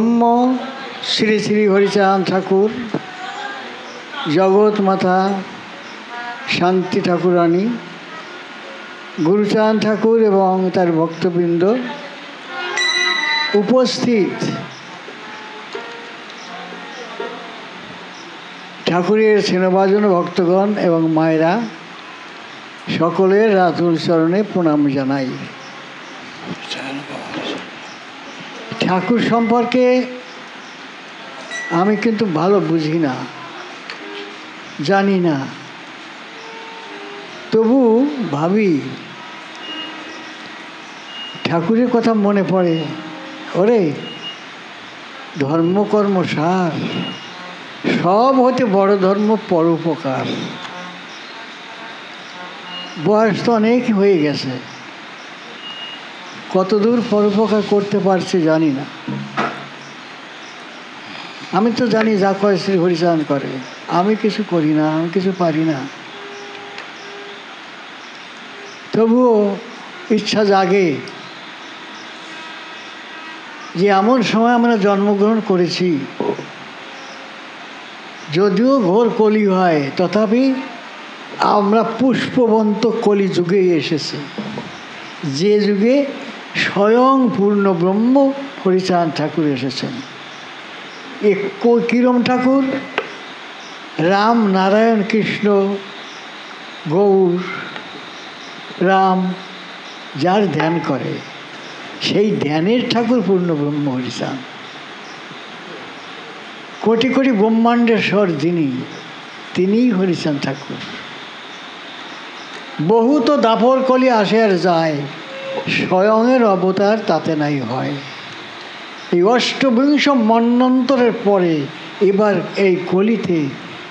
ব্রহ্ম শ্রী শ্রী হরিচাঁদ ঠাকুর, জগৎ মাতা শান্তি ঠাকুরানী, গুরুচাঁদ ঠাকুর এবং তার ভক্তবৃন্দ, উপস্থিত ঠাকুরের স্নেহভাজন ভক্তগণ এবং মায়েরা, সকলের রাতুল চরণে প্রণাম জানাই। ঠাকুর সম্পর্কে আমি কিন্তু ভালো বুঝি না, জানি না, তবু ভাবি ঠাকুরের কথা মনে পড়ে, ওরে ধর্মকর্ম সার, সব হতে বড় ধর্ম পরোপকার। বয়স তো অনেক হয়ে গেছে, কতদূর পরোপকার করতে পারছে জানি না। আমি তো জানি যা করে শ্রী হরিচাঁদ করে, আমি কিছু করি না, আমি কিছু পারি না, তবুও ইচ্ছা জাগে যে এমন সময় আমরা জন্মগ্রহণ করেছি, যদিও ঘোর কলি হয়, তথাপি আমরা পুষ্পবন্ত কলি যুগে এসেছি, যে যুগে স্বয়ং পূর্ণ ব্রহ্ম হরিচাঁদ ঠাকুর এসেছেন। কিরম ঠাকুর? রাম, নারায়ণ, কৃষ্ণ, গৌর, রাম যার ধ্যান করে, সেই ধ্যানের ঠাকুর পূর্ণ ব্রহ্ম হরিচাঁদ। কোটি কোটি ব্রহ্মাণ্ডের স্বর তিনিই হরিচাঁদ ঠাকুর। বহু তো দাপর কলি আসে আর যায়, স্বয়ংয়ের অবতার তাতে নাই হয়। এই অষ্টবিংশ মন্বন্তরের পরে এবার এই কলিতে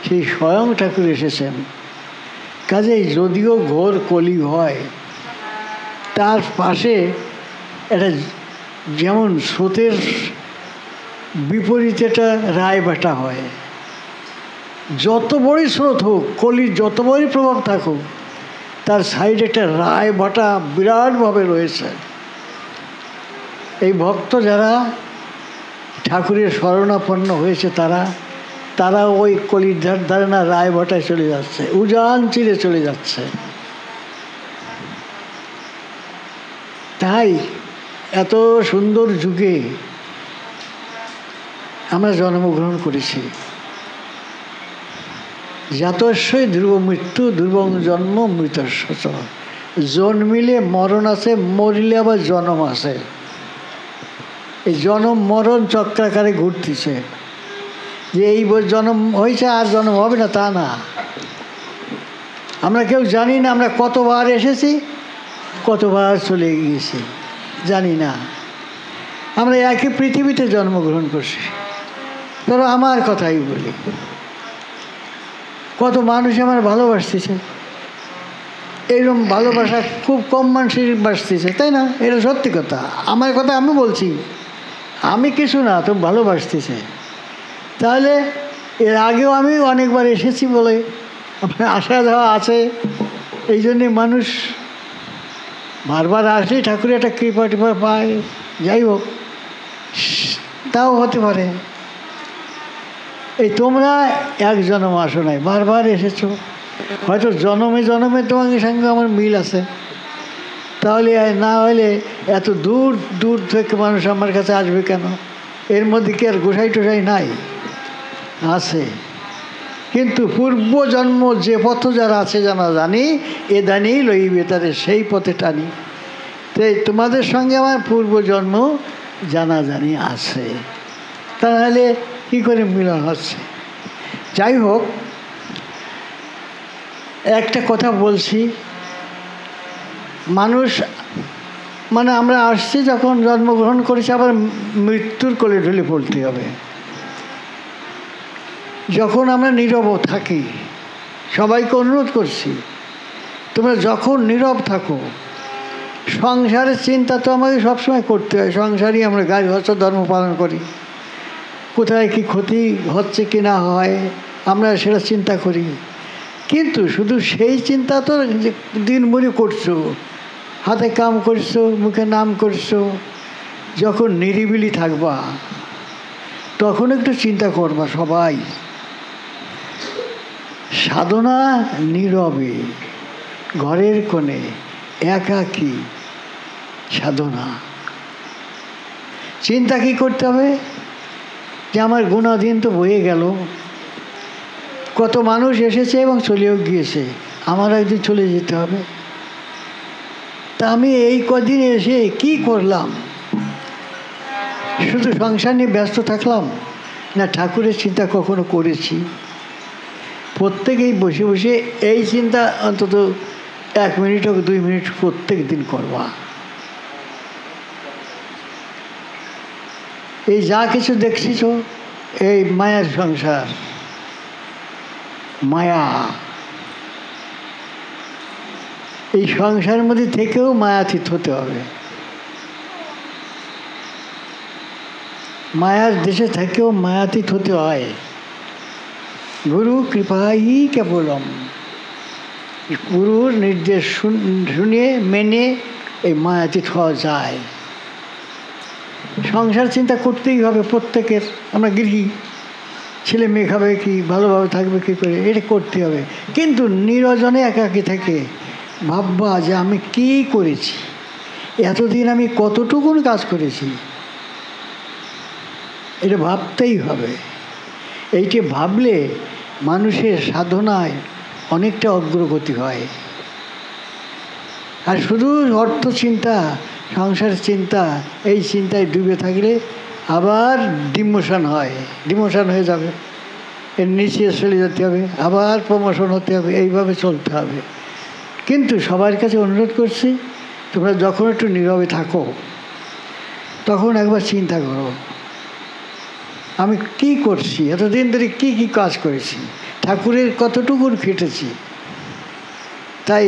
সেই স্বয়ং ঠাকুর এসেছেন। কাজেই যদিও ঘোর কলি হয়, তার পাশে একটা যেমন স্রোতের বিপরীতে একটা রায়বাটা হয়, যত বড়ই স্রোত হোক, কলির যত বড়ই প্রভাব থাকুক, তার সাইডে একটা রায়বাটা বিরাটভাবে রয়েছে। এই ভক্ত যারা ঠাকুরের শরণাপন্ন হয়েছে, তারা ওই কলির ধারে না রায়বাটায় চলে যাচ্ছে, উজান চিরে চলে যাচ্ছে। তাই এত সুন্দর যুগে আমরা জন্মগ্রহণ করেছি। জাতস্যই ধ্রুব মৃত্যু, ধ্রুবং জন্ম মৃতস্য চ। জন্মিলে মরণ আছে, মরিলে আবার জন্ম আছে। এই জন্ম মরণ চক্রাকারে ঘুরতেছে, যে এই জন্ম হয়েছে আর জন্ম হবে না তা না। আমরা কেউ জানি না আমরা কতবার এসেছি, কতবার চলে গিয়েছি, জানি না। আমরা একই পৃথিবীতে জন্মগ্রহণ করছি। ধরো আমার কথাই বলি, কত মানুষ আমার ভালোবাসতেছে, এইরকম ভালোবাসা খুব কম মানুষের বাসতেছে, তাই না? এটা সত্যি কথা, আমার কথা আমি বলছি, আমি কিছু না, তো ভালোবাসতেছে। তাহলে এর আগেও আমি অনেকবার এসেছি বলে আপনার আশা দেওয়া আছে, এই জন্যে মানুষ বারবার আসলে ঠাকুরের একটা কৃপা টিপা পায়। যাই হোক, তাও হতে পারে এই তোমরা এক জন্ম আসো নাই, বারবার এসেছো, হয়তো জন্মে জন্মে তোমাদের সঙ্গে আমার মিল আছে। তাহলে না হলে এত দূর দূর থেকে মানুষ আমার কাছে আসবে কেন? এর মধ্যে কি আর গোসাই টোসাই নাই? আছে, কিন্তু পূর্বজন্ম যে পথ যারা আছে জানা জানি, এ দানি লইবে তাদের সেই পথে টানি। তাই তোমাদের সঙ্গে আমার পূর্বজন্ম জানা জানি আছে, তাহলে কী করে মিলন হচ্ছে? যাই হোক, একটা কথা বলছি, মানুষ মানে আমরা আসছি যখন জন্মগ্রহণ করেছি, আবার মৃত্যুর কোলে ঢলে পড়তে হবে। যখন আমরা নীরব থাকি, সবাইকে অনুরোধ করছি, তোমরা যখন নীরব থাকো, সংসারের চিন্তা তো আমাকে সবসময় করতে হয়। সংসারই আমরা গাছ হচ্ছে ধর্ম পালন করি, কোথায় কি ক্ষতি হচ্ছে কি না হয় আমরা সেটা চিন্তা করি। কিন্তু শুধু সেই চিন্তা তো দিনভরি করছো, হাতে কাম করছো, মুখে নাম করছো। যখন নিরিবিলি থাকবা, তখন একটু চিন্তা করবা সবাই, সাধনা নীরবে, ঘরের কোণে, একাকী সাধনা। চিন্তা কি করতে হবে? যে আমার গুণাধীন তো বয়ে গেল, কত মানুষ এসেছে এবং চলেও গিয়েছে, আমার একদিন চলে যেতে হবে। তা আমি এই কদিন এসে কি করলাম? শুধু সংসার নিয়ে ব্যস্ত থাকলাম না ঠাকুরের চিন্তা কখনো করেছি? প্রত্যেকেই বসে বসে এই চিন্তা অন্তত 1 মিনিট হোক 2 মিনিট প্রত্যেক দিন করবা। এই যা কিছু দেখছিস এই মায়ার সংসার, মায়া। এই সংসারের মধ্যে থেকেও মায়াতীত হতে হবে, মায়ার দেশে থেকেও মায়াতীত হতে হয়। গুরু কৃপাই কেবলম, গুরুর নির্দেশ শুনে মেনে এই মায়াতীত হওয়া যায়। সংসার চিন্তা করতেই হবে প্রত্যেকের। আমরা গৃহী, ছেলে মেয়ে খাবে কি, ভালোভাবে থাকবে কী করে, এটা করতে হবে। কিন্তু নিরজনে একাকী থেকে ভাববা যে আমি কি করেছি, এতদিন আমি কতটুকুন কাজ করেছি, এটা ভাবতেই হবে। এইটি ভাবলে মানুষের সাধনায় অনেকটা অগ্রগতি হয়। আর শুধু অর্থ চিন্তা, সংসার চিন্তা, এই চিন্তায় ডুবে থাকলে আবার ডিমোশন হয়, ডিমোশন হয়ে যাবে, এর নিচে চলে যেতে হবে, আবার প্রমোশন হতে হবে, এইভাবে চলতে হবে। কিন্তু সবার কাছে অনুরোধ করছি, তোমরা যখন একটু নীরবে থাকো তখন একবার চিন্তা করো আমি কি করছি, এতদিন ধরে কি কি কাজ করেছি, ঠাকুরের কতটুকুন খেটেছি। তাই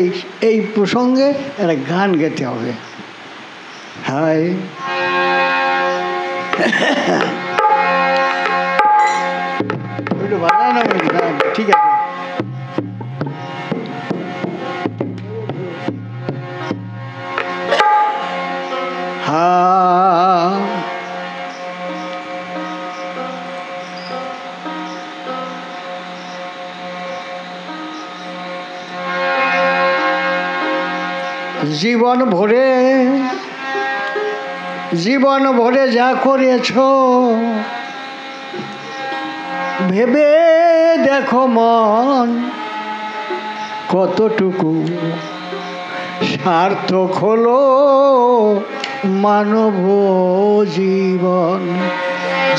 এই প্রসঙ্গে একটা গান গাইতে হবে। হায় একটু বাজায় না, ঠিক আছে। জীবন ভরে, জীবন ভরে যা করেছ ভেবে দেখো মন, কতটুকু সার্থক হলো মানব জীবন।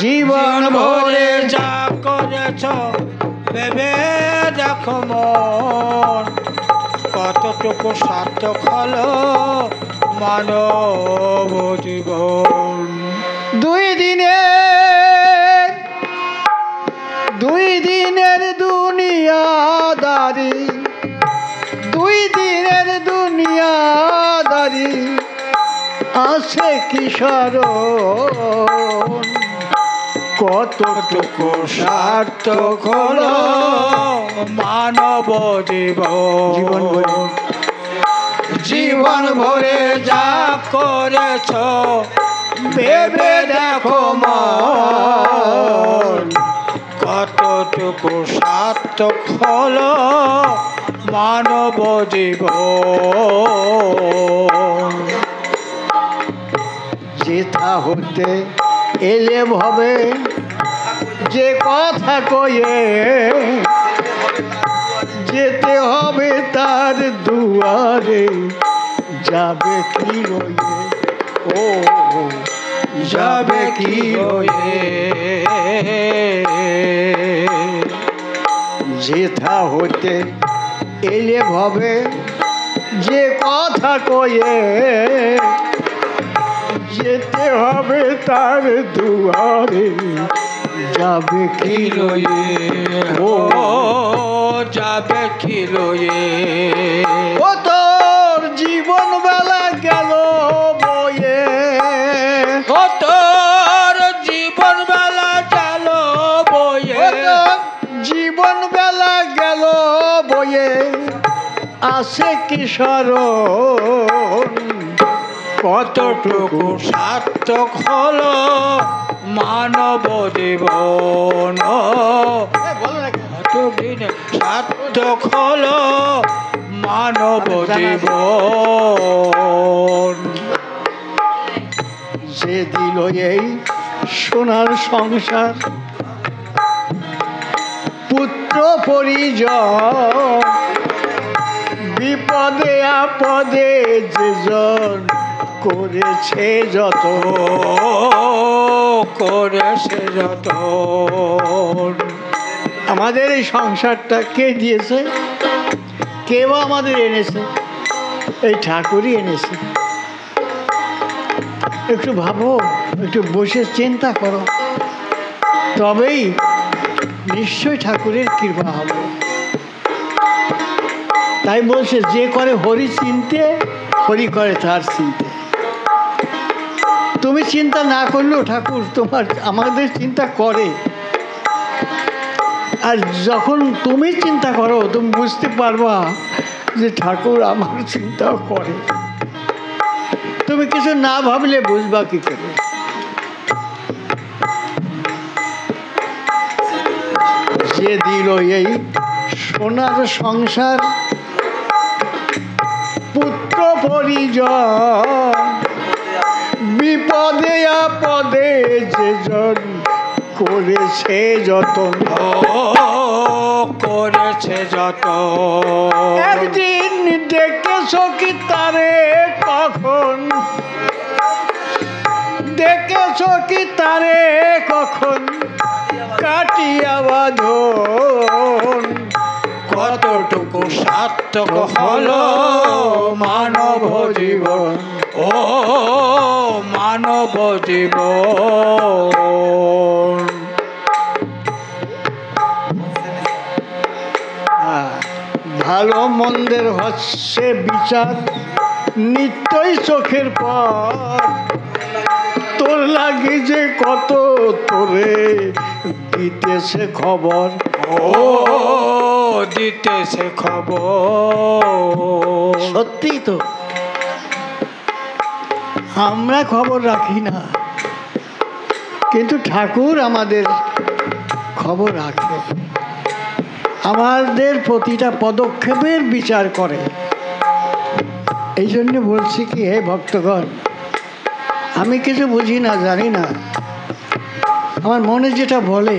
জীবন ভরে যা করেছ ভেবে দেখো মন, কতটুকু সার্থক হলো মানব জীবন। 2 দিনের দুনিয়াদারি, 2 দিনের দুনিয়াদারি আছে কি স্মরণ, কতটুকু সার্থক হলো মানব জীবন। জীবন ভরে, জীবন ভরে যা করেছ ভেবে দেখো মন, কতটুকু সার্থক হলো মানব জীবন। যেথা হতে এলে ভবে যে কথা কয়ে, যেতে হবে তার দুয়ারে, যাবে কি রয়ে, ও যাবে কি রয়ে। যেথা হতে এলে ভবে যে কথা কয়ে, যেতে হবে তার দুয়ারে, যাবে কি রয়ে, ও যাবে কি রয়ে। ও তোর জীবন বেলা গেল বয়ে, ও তোর জীবন বেলা গেল বয়ে, জীবন বেলা গেল বয়ে আসে কি স্মরণ, কতটুকু সার্থক হলো মানব জীবন বলো না কতদিন সার্থক হলো মানব জীবন। যে দিল এই সোনার সংসার, পুত্র পরিজন, বিপদে আপদে যেজন করেছে যত, করেছে যত। আমাদের এই সংসারটা কে দিয়েছে? কেউ আমাদের এনেছে? এই ঠাকুরই এনেছে। একটু ভাবো, একটু বসে চিন্তা করো, তবেই নিশ্চয় ঠাকুরের কৃপা হবে। তাই বলছে, যে করে হরি চিনতে, হরি করে তার চিনতে। তুমি চিন্তা না করলেও ঠাকুর তোমার আমাদের চিন্তা করে। আর যখন তুমি চিন্তা করো, তুমি বুঝতে পারবা যে ঠাকুর আমার চিন্তাও করে। তুমি কিছু না ভাবলে বুঝবা কি করে? যে দিল এই সোনার সংসার, পুত্র পরিজন, বিপদে আপদে যেজন করেছে যতন, করেছে যত। একদিন দেখেছ কি তারে কখন, দেখেছ কি তারে কখন কাটিয়া বাঁধন, কতটুকু সার্থক হলো মানব জীবন, ও মানব জীবন। ভালো মন্দের হচ্ছে বিচার নিত্যই চোখের পর, তোর লাগি যে কত তোরে দিতেছে খবর, ও দিতেছে খবর। সত্যি তো, আমরা খবর রাখি না, কিন্তু ঠাকুর আমাদের খবর রাখে, আমাদের প্রতিটা পদক্ষেপের বিচার করে। এই জন্য বলছি কি, হে ভক্তগণ, আমি কিছু বুঝি না, জানি না, আমার মনে যেটা বলে,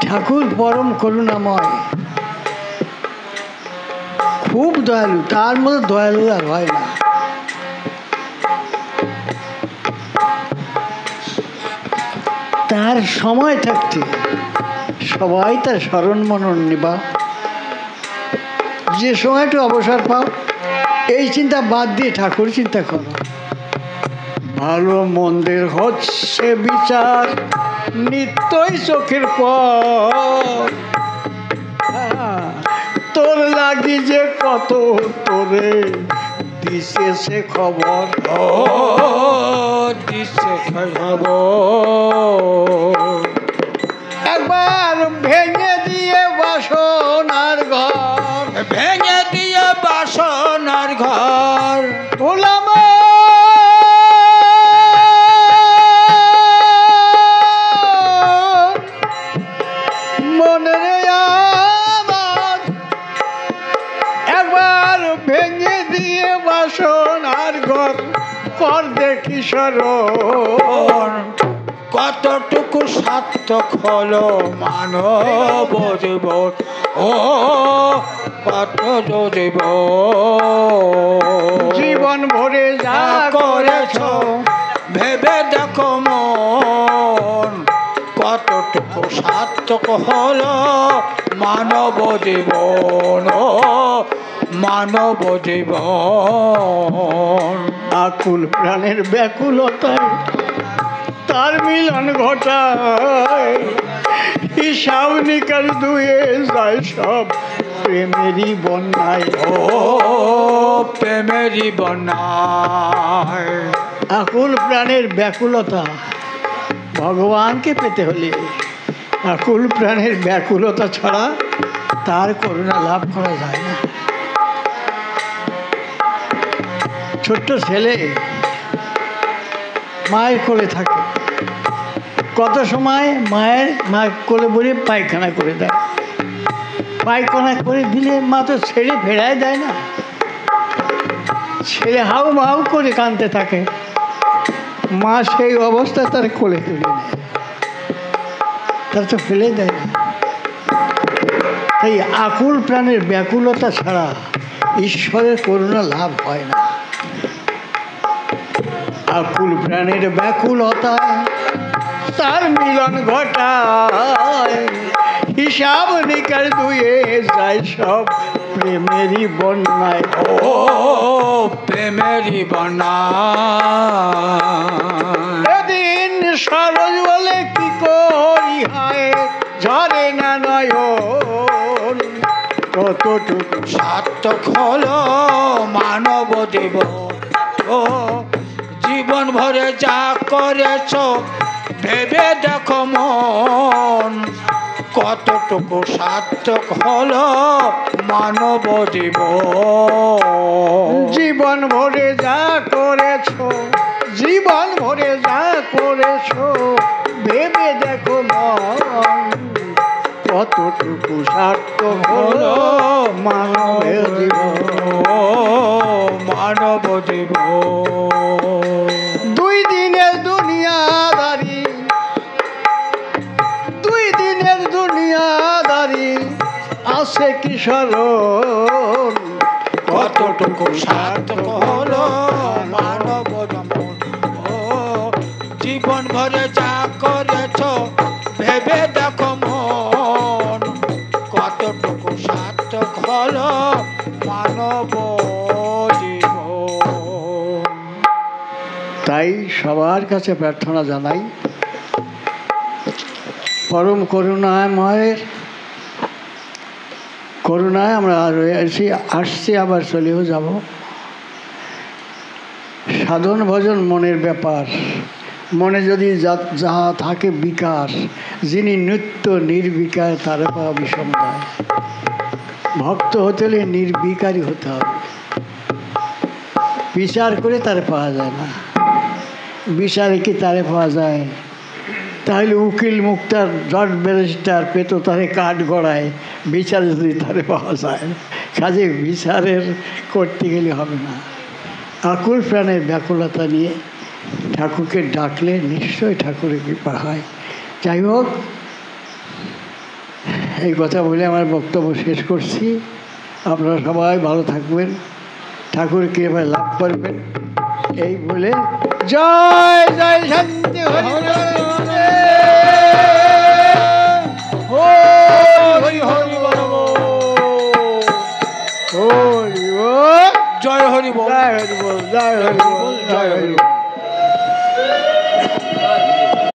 ঠাকুর পরম করুণাময়, খুব দয়ালু, তার মধ্যে দয়ালু আর হয় না। তার সময় থাকতে সবাই তার স্মরণ মনন নিবা, যে সময়টা অবসর পাও এই চিন্তা বাদ দিয়ে ঠাকুর চিন্তা করো। ভালো মন্দের হচ্ছে বিচার নিত্যই চোখের পর, তোর লাগি যে কত তোরে দিছে খবর, ও দিছে খবর। একবার ভেঙে দিয়ে বাসনার ঘর, ভেঙে দিয়ে বাসনার ঘর, ভোলাম মনে রে আমার, একবার ভেঙে দিয়ে বাসনার ঘর কর দেখি স্মরণ, কতটুকু সার্থক হলো মানব জীবন, ও কত জীবন। জীবন ভরে যা করেছ ভেবে দেখো মন, কতটুকু সার্থক হলো মানব জীবন, ও মানব জীবন। আকুল প্রাণের ব্যাকুলতায় তার মিলন ঘটায়, হিসাব নিকাশ ধুয়ে যায় সব প্রেমেরই বন্যায়, ও প্রেমেরই বন্যায়। আকুল প্রাণের ব্যাকুলতা, ভগবানকে পেতে হলে আকুল প্রাণের ব্যাকুলতা ছাড়া তার করুণা লাভ করা যায় না। ছোট্ট ছেলে মায়ের কোলে থাকে, কত সময় মা কোলে বলে পায়খানা করে দেয়, পায়খানা করে দিলে মা তো ছেড়ে ফেরায় দেয় না, ছেলে হাউ মাউ করে কাঁদতে থাকে, মা সেই অবস্থায় তার কোলে তুলে নেয়, তার তো ফেলে দেয় না। তাই আকুল প্রাণের ব্যাকুলতা ছাড়া ঈশ্বরের করুণা লাভ হয় না। আকুল প্রাণের ব্যাকুলতায় তার মিলন ঘটায়, হিসাব নিকার দুয়ে যায় সব প্রেমেরই বন্যায়। ও প্রেমেরই বন্যা এদিন সরজ বলে কি করি হায়, ঝরে না নয়ন, কতটুকু সার্থক হলো মানব জীবন। ও জীবন ভরে যা করেছ ভেবে দেখো মন, কতটুকু সার্থক হলো মানব জীবন। জীবন ভরে যা করেছ, জীবন ভরে যা করেছ ভেবে দেখো মন, কতটুকু সার্থক হলো মানবের জীবন। মানব জীবন। দুই দিনের দুনিয়াদারি, দুই দিনের দুনিয়াদারি আছে কি স্মরণ, কতটুকু সার্থক হলো মানব জীবন। ও জীবন ভরে যা করেছ ভেবে দেখো মন, কতটুকু সার্থক হলো মানব জীবন। তাই সবার কাছে প্রার্থনা জানাই, পরম করুণাময়ের করুণায় আমরা রয়েছি, আসছি, আবার চলেও যাব। সাধন ভজন মনের ব্যাপার, মনে যদি যা থাকে বিকার, যিনি নিত্য নির্বিকার তার পাওয়া বিষম দেয়। ভক্ত হতে হলে নির্বিকারই হতে হবে, বিচার করে তারে পাওয়া যায় না। বিচারে কি তারে পাওয়া যায়? তাহলে উকিল মুক্তার জজ ব্যারিস্টার পেত তারে কাঠ গড়ায়, বিচারে যদি তারে পাওয়া যায়। কাজে বিচারের করতে গেলে হবে না। আকুল প্রাণের ব্যাকুলতা নিয়ে ঠাকুরকে ডাকলে নিশ্চয়ই ঠাকুরের কৃপা হয়। যাই হোক, এই কথা বলে আমার বক্তব্য শেষ করছি। আপনারা সবাই ভালো থাকবেন, ঠাকুরের কৃপায় লাভ করবেন, এই বলে জয় জয় শান্তি হরি হরি হরি জয় হরি বল, জয় হরি বল, জয় হরি বল, জয় হরি বল।